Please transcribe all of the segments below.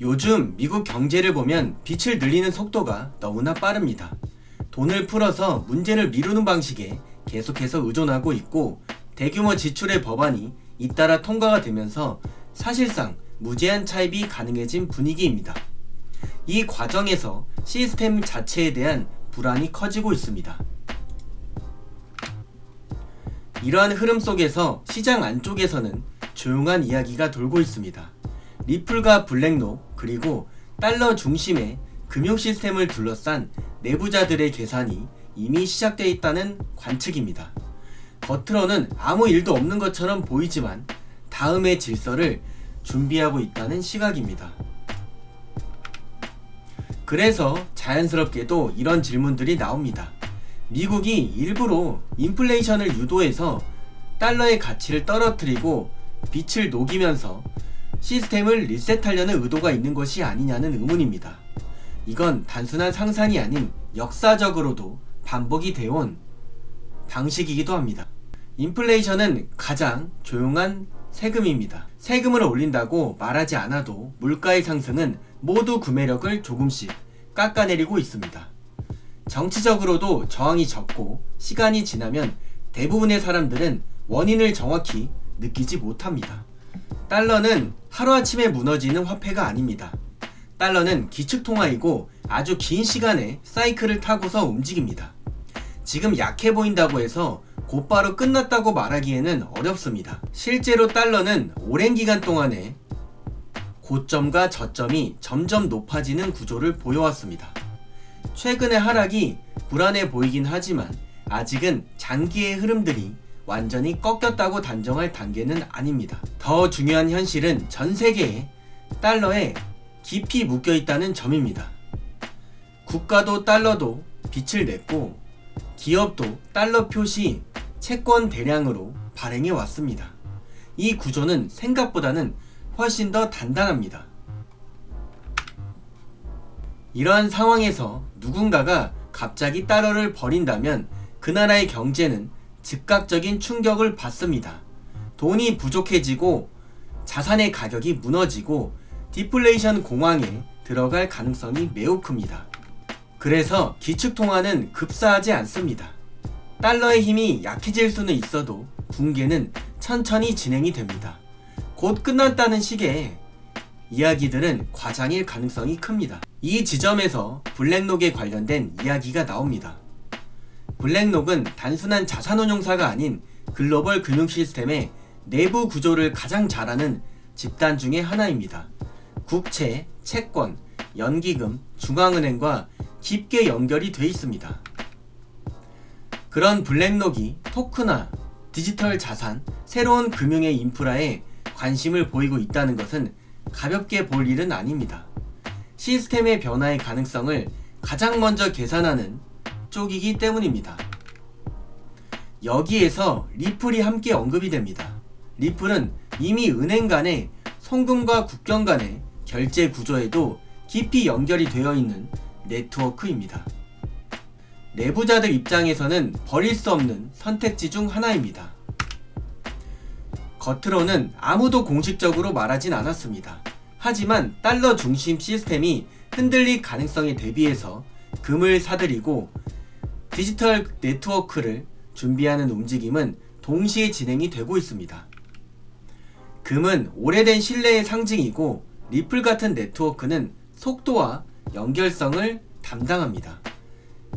요즘 미국 경제를 보면 빚을 늘리는 속도가 너무나 빠릅니다. 돈을 풀어서 문제를 미루는 방식에 계속해서 의존하고 있고, 대규모 지출의 법안이 잇따라 통과가 되면서 사실상 무제한 차입이 가능해진 분위기입니다. 이 과정에서 시스템 자체에 대한 불안이 커지고 있습니다. 이러한 흐름 속에서 시장 안쪽에서는 조용한 이야기가 돌고 있습니다. 리플과 블랙록, 그리고 달러 중심의 금융 시스템을 둘러싼 내부자들의 계산이 이미 시작되어 있다는 관측입니다. 겉으로는 아무 일도 없는 것처럼 보이지만 다음의 질서를 준비하고 있다는 시각입니다. 그래서 자연스럽게도 이런 질문들이 나옵니다. 미국이 일부러 인플레이션을 유도해서 달러의 가치를 떨어뜨리고 빚을 녹이면서 시스템을 리셋하려는 의도가 있는 것이 아니냐는 의문입니다. 이건 단순한 상상이 아닌 역사적으로도 반복이 되어온 방식이기도 합니다. 인플레이션은 가장 조용한 세금입니다. 세금을 올린다고 말하지 않아도 물가의 상승은 모두 구매력을 조금씩 깎아내리고 있습니다. 정치적으로도 저항이 적고 시간이 지나면 대부분의 사람들은 원인을 정확히 느끼지 못합니다. 달러는 하루아침에 무너지는 화폐가 아닙니다. 달러는 기축통화이고 아주 긴 시간의 사이클을 타고서 움직입니다. 지금 약해 보인다고 해서 곧바로 끝났다고 말하기에는 어렵습니다. 실제로 달러는 오랜 기간 동안에 고점과 저점이 점점 높아지는 구조를 보여왔습니다. 최근의 하락이 불안해 보이긴 하지만 아직은 장기의 흐름들이 완전히 꺾였다고 단정할 단계는 아닙니다. 더 중요한 현실은 전 세계에 달러에 깊이 묶여있다는 점입니다. 국가도 달러도 빚을 냈고 기업도 달러 표시 채권 대량으로 발행해 왔습니다. 이 구조는 생각보다는 훨씬 더 단단합니다. 이러한 상황에서 누군가가 갑자기 달러를 버린다면 그 나라의 경제는 즉각적인 충격을 받습니다. 돈이 부족해지고 자산의 가격이 무너지고 디플레이션 공황에 들어갈 가능성이 매우 큽니다. 그래서 기축통화는 급사하지 않습니다. 달러의 힘이 약해질 수는 있어도 붕괴는 천천히 진행이 됩니다. 곧 끝났다는 식의 이야기들은 과장일 가능성이 큽니다. 이 지점에서 블랙록에 관련된 이야기가 나옵니다. 블랙록은 단순한 자산운용사가 아닌 글로벌 금융 시스템의 내부 구조를 가장 잘 아는 집단 중의 하나입니다. 국채, 채권, 연기금, 중앙은행과 깊게 연결이 돼 있습니다. 그런 블랙록이 토크나 디지털 자산, 새로운 금융의 인프라에 관심을 보이고 있다는 것은 가볍게 볼 일은 아닙니다. 시스템의 변화의 가능성을 가장 먼저 계산하는 쪽이기 때문입니다. 여기에서 리플이 함께 언급이 됩니다. 리플은 이미 은행 간의 송금과 국경 간의 결제 구조에도 깊이 연결이 되어 있는 네트워크입니다. 내부자들 입장에서는 버릴 수 없는 선택지 중 하나입니다. 겉으로는 아무도 공식적으로 말하진 않았습니다. 하지만 달러 중심 시스템이 흔들릴 가능성에 대비해서 금을 사들이고 디지털 네트워크를 준비하는 움직임은 동시에 진행이 되고 있습니다. 금은 오래된 신뢰의 상징이고 리플 같은 네트워크는 속도와 연결성을 담당합니다.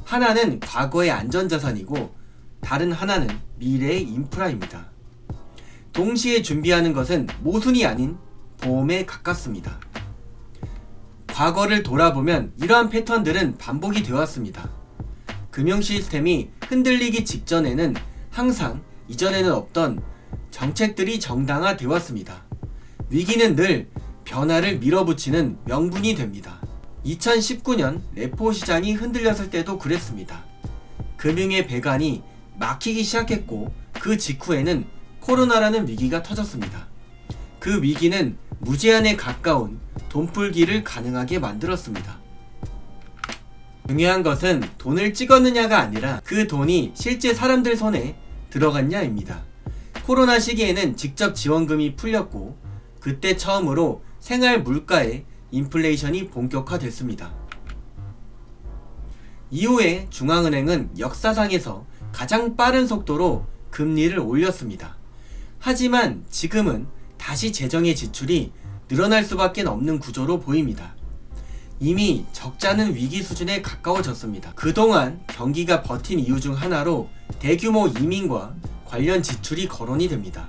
하나는 과거의 안전자산이고 다른 하나는 미래의 인프라입니다. 동시에 준비하는 것은 모순이 아닌 보험에 가깝습니다. 과거를 돌아보면 이러한 패턴들은 반복이 되었습니다. 금융 시스템이 흔들리기 직전에는 항상 이전에는 없던 정책들이 정당화되어 왔습니다. 위기는 늘 변화를 밀어붙이는 명분이 됩니다. 2019년 레포 시장이 흔들렸을 때도 그랬습니다. 금융의 배관이 막히기 시작했고 그 직후에는 코로나라는 위기가 터졌습니다. 그 위기는 무제한에 가까운 돈풀기를 가능하게 만들었습니다. 중요한 것은 돈을 찍었느냐가 아니라 그 돈이 실제 사람들 손에 들어갔냐입니다. 코로나 시기에는 직접 지원금이 풀렸고 그때 처음으로 생활 물가에 인플레이션이 본격화됐습니다. 이후에 중앙은행은 역사상에서 가장 빠른 속도로 금리를 올렸습니다. 하지만 지금은 다시 재정의 지출이 늘어날 수밖에 없는 구조로 보입니다. 이미 적자는 위기 수준에 가까워졌습니다. 그동안 경기가 버틴 이유 중 하나로 대규모 이민과 관련 지출이 거론이 됩니다.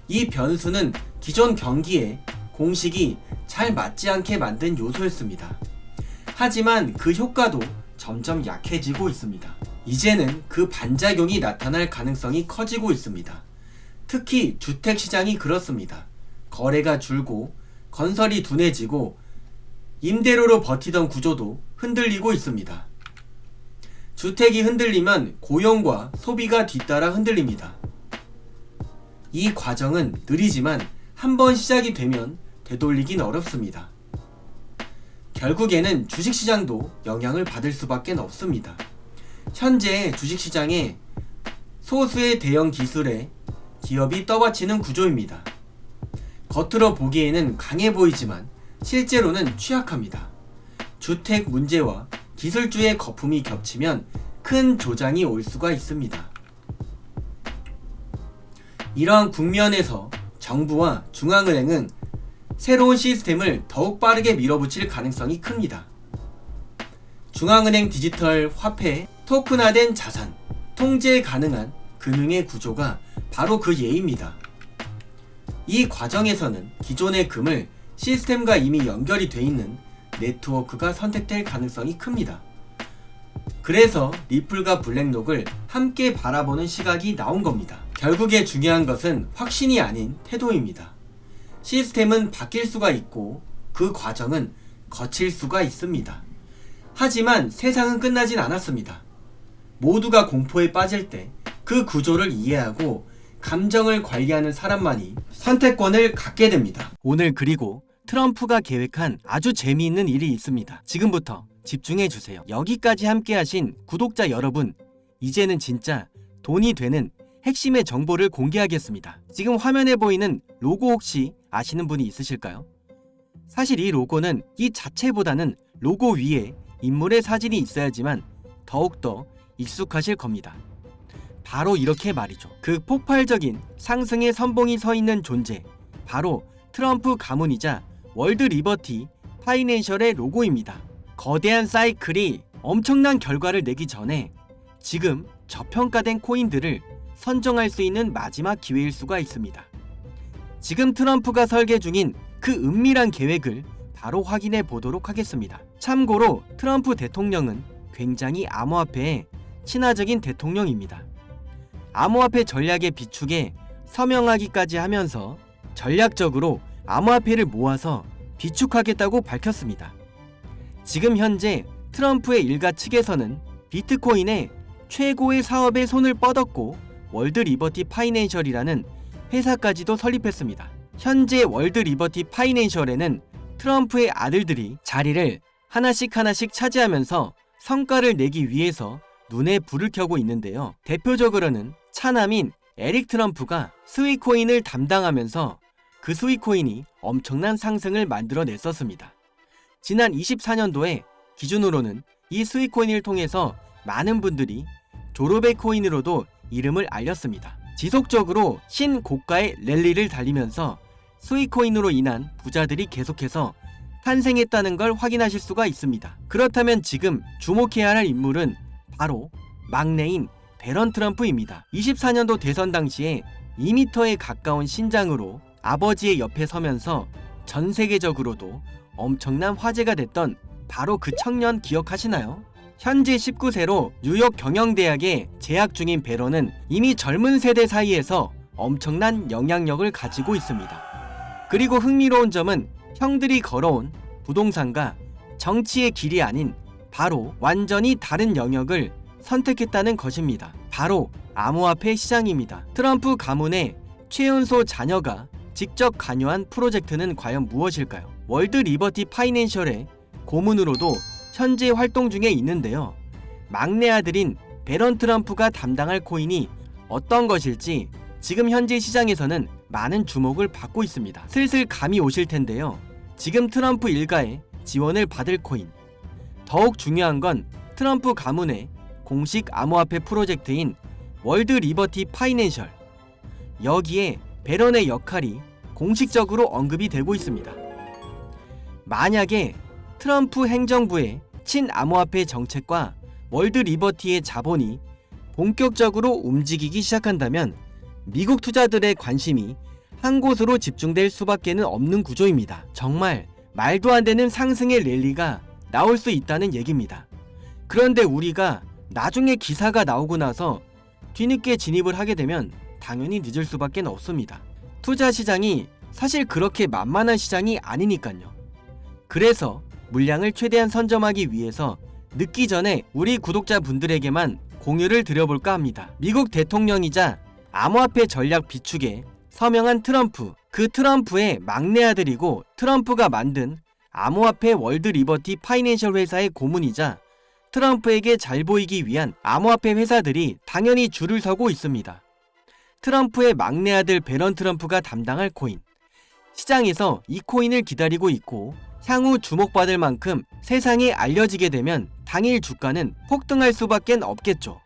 이 변수는 기존 경기에 공식이 잘 맞지 않게 만든 요소였습니다. 하지만 그 효과도 점점 약해지고 있습니다. 이제는 그 반작용이 나타날 가능성이 커지고 있습니다. 특히 주택시장이 그렇습니다. 거래가 줄고 건설이 둔해지고 임대료로 버티던 구조도 흔들리고 있습니다. 주택이 흔들리면 고용과 소비가 뒤따라 흔들립니다. 이 과정은 느리지만 한번 시작이 되면 되돌리긴 어렵습니다. 결국에는 주식시장도 영향을 받을 수밖에 없습니다. 현재 주식시장에 소수의 대형 기술의 기업이 떠받치는 구조입니다. 겉으로 보기에는 강해 보이지만 실제로는 취약합니다. 주택 문제와 기술주의 거품이 겹치면 큰 조장이 올 수가 있습니다. 이러한 국면에서 정부와 중앙은행은 새로운 시스템을 더욱 빠르게 밀어붙일 가능성이 큽니다. 중앙은행 디지털 화폐, 토큰화된 자산, 통제 가능한 금융의 구조가 바로 그 예입니다. 이 과정에서는 기존의 금을 시스템과 이미 연결이 돼 있는 네트워크가 선택될 가능성이 큽니다. 그래서 리플과 블랙록을 함께 바라보는 시각이 나온 겁니다. 결국에 중요한 것은 확신이 아닌 태도입니다. 시스템은 바뀔 수가 있고 그 과정은 거칠 수가 있습니다. 하지만 세상은 끝나진 않았습니다. 모두가 공포에 빠질 때 그 구조를 이해하고 감정을 관리하는 사람만이 선택권을 갖게 됩니다. 오늘 그리고 트럼프가 계획한 아주 재미있는 일이 있습니다. 지금부터 집중해주세요. 여기까지 함께 하신 구독자 여러분, 이제는 진짜 돈이 되는 핵심의 정보를 공개하겠습니다. 지금 화면에 보이는 로고 혹시 아시는 분이 있으실까요? 사실 이 로고는 이 자체보다는 로고 위에 인물의 사진이 있어야지만 더욱더 익숙하실 겁니다. 바로 이렇게 말이죠. 그 폭발적인 상승의 선봉이 서 있는 존재, 바로 트럼프 가문이자 월드 리버티 파이낸셜의 로고입니다. 거대한 사이클이 엄청난 결과를 내기 전에 지금 저평가된 코인들을 선정할 수 있는 마지막 기회일 수가 있습니다. 지금 트럼프가 설계 중인 그 은밀한 계획을 바로 확인해 보도록 하겠습니다. 참고로 트럼프 대통령은 굉장히 암호화폐에 친화적인 대통령입니다. 암호화폐 전략의 비축에 서명하기까지 하면서 전략적으로 암호화폐를 모아서 비축하겠다고 밝혔습니다. 지금 현재 트럼프의 일가 측에서는 비트코인의 최고의 사업에 손을 뻗었고 월드 리버티 파이낸셜이라는 회사까지도 설립했습니다. 현재 월드 리버티 파이낸셜에는 트럼프의 아들들이 자리를 하나씩 차지하면서 성과를 내기 위해서 눈에 불을 켜고 있는데요. 대표적으로는 차남인 에릭 트럼프가 스위코인을 담당하면서 그 스위코인이 엄청난 상승을 만들어냈었습니다. 지난 24년도에 기준으로는 이 스위코인을 통해서 많은 분들이 졸업의 코인으로도 이름을 알렸습니다. 지속적으로 신고가의 랠리를 달리면서 스위코인으로 인한 부자들이 계속해서 탄생했다는 걸 확인하실 수가 있습니다. 그렇다면 지금 주목해야 할 인물은 바로 막내인 배런 트럼프입니다. 24년도 대선 당시에 2m에 가까운 신장으로 아버지의 옆에 서면서 전 세계적으로도 엄청난 화제가 됐던 바로 그 청년 기억하시나요? 현재 19세로 뉴욕 경영대학에 재학 중인 배런은 이미 젊은 세대 사이에서 엄청난 영향력을 가지고 있습니다. 그리고 흥미로운 점은 형들이 걸어온 부동산과 정치의 길이 아닌 바로 완전히 다른 영역을 선택했다는 것입니다. 바로 암호화폐 시장입니다. 트럼프 가문의 최연소 자녀가 직접 관여한 프로젝트는 과연 무엇일까요? 월드 리버티 파이낸셜의 고문으로도 현재 활동 중에 있는데요. 막내 아들인 배런 트럼프가 담당할 코인이 어떤 것일지 지금 현재 시장에서는 많은 주목을 받고 있습니다. 슬슬 감이 오실 텐데요. 지금 트럼프 일가의 지원을 받을 코인. 더욱 중요한 건 트럼프 가문의 공식 암호화폐 프로젝트인 월드 리버티 파이낸셜. 여기에 배런의 역할이 공식적으로 언급이 되고 있습니다. 만약에 트럼프 행정부의 친암호화폐 정책과 월드 리버티의 자본이 본격적으로 움직이기 시작한다면 미국 투자들의 관심이 한 곳으로 집중될 수밖에는 없는 구조입니다. 정말 말도 안 되는 상승의 랠리가 나올 수 있다는 얘기입니다. 그런데 우리가 나중에 기사가 나오고 나서 뒤늦게 진입을 하게 되면 당연히 늦을 수밖에 없습니다. 투자 시장이 사실 그렇게 만만한 시장이 아니니까요. 그래서 물량을 최대한 선점하기 위해서 늦기 전에 우리 구독자분들에게만 공유를 드려볼까 합니다. 미국 대통령이자 암호화폐 전략 비축에 서명한 트럼프, 그 트럼프의 막내 아들이고 트럼프가 만든 암호화폐 월드 리버티 파이낸셜 회사의 고문이자 트럼프에게 잘 보이기 위한 암호화폐 회사들이 당연히 줄을 서고 있습니다. 트럼프의 막내 아들 배런 트럼프가 담당할 코인. 시장에서 이 코인을 기다리고 있고 향후 주목받을 만큼 세상에 알려지게 되면 당일 주가는 폭등할 수밖에 없겠죠.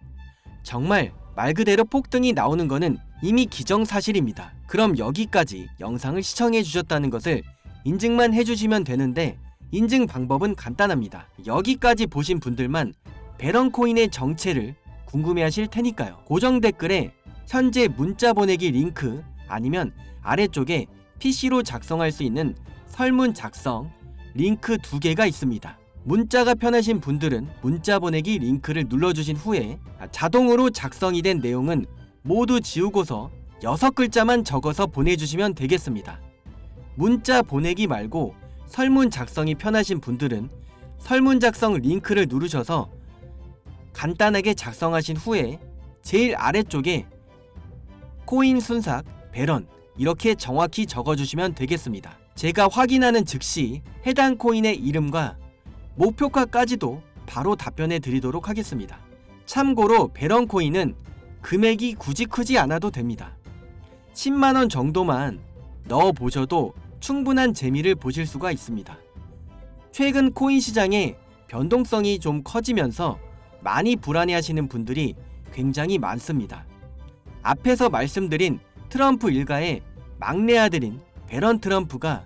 정말 말 그대로 폭등이 나오는 거는 이미 기정사실입니다. 그럼 여기까지 영상을 시청해 주셨다는 것을 인증만 해주시면 되는데 인증 방법은 간단합니다. 여기까지 보신 분들만 배런 코인의 정체를 궁금해하실 테니까요. 고정 댓글에 현재 문자 보내기 링크 아니면 아래쪽에 PC로 작성할 수 있는 설문 작성 링크 2개가 있습니다. 문자가 편하신 분들은 문자 보내기 링크를 눌러주신 후에 자동으로 작성이 된 내용은 모두 지우고서 6글자만 적어서 보내주시면 되겠습니다. 문자 보내기 말고 설문 작성이 편하신 분들은 설문 작성 링크를 누르셔서 간단하게 작성하신 후에 제일 아래쪽에 코인 순삭, 배런 이렇게 정확히 적어주시면 되겠습니다. 제가 확인하는 즉시 해당 코인의 이름과 목표가까지도 바로 답변해 드리도록 하겠습니다. 참고로 배런 코인은 금액이 굳이 크지 않아도 됩니다. 10만원 정도만 넣어 보셔도 충분한 재미를 보실 수가 있습니다. 최근 코인 시장의 변동성이 좀 커지면서 많이 불안해하시는 분들이 굉장히 많습니다. 앞에서 말씀드린 트럼프 일가의 막내 아들인 배런 트럼프가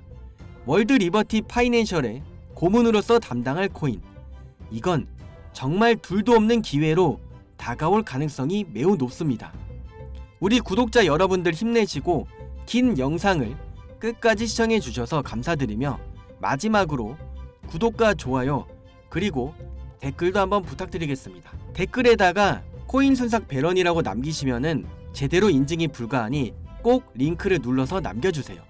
월드 리버티 파이낸셜의 고문으로서 담당할 코인. 이건 정말 둘도 없는 기회로 다가올 가능성이 매우 높습니다. 우리 구독자 여러분들 힘내시고 긴 영상을 끝까지 시청해 주셔서 감사드리며 마지막으로 구독과 좋아요 그리고 댓글도 한번 부탁드리겠습니다. 댓글에다가 코인 순삭 배런이라고 남기시면은 제대로 인증이 불가하니 꼭 링크를 눌러서 남겨주세요.